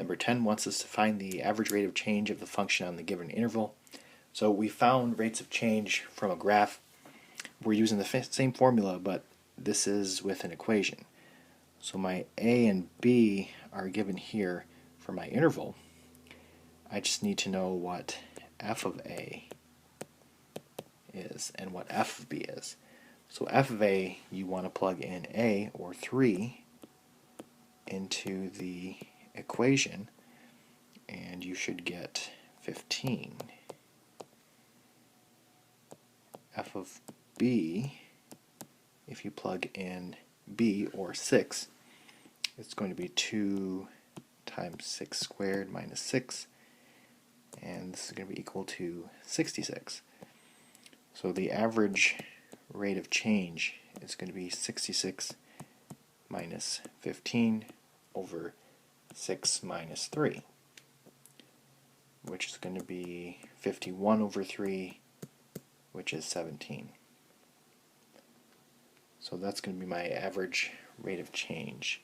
Number 10 wants us to find the average rate of change of the function on the given interval. So we found rates of change from a graph. We're using the same formula, but this is with an equation. So my a and b are given here for my interval. I just need to know what f of a is and what f of b is. So f of a, you want to plug in a, or 3, into the equation, and you should get 15. F of b, if you plug in b, or 6, it's going to be 2 times 6 squared minus 6, and this is going to be equal to 66. So the average rate of change is going to be 66 minus 15 over 6 minus 3, which is going to be 51 over 3, which is 17. So that's going to be my average rate of change.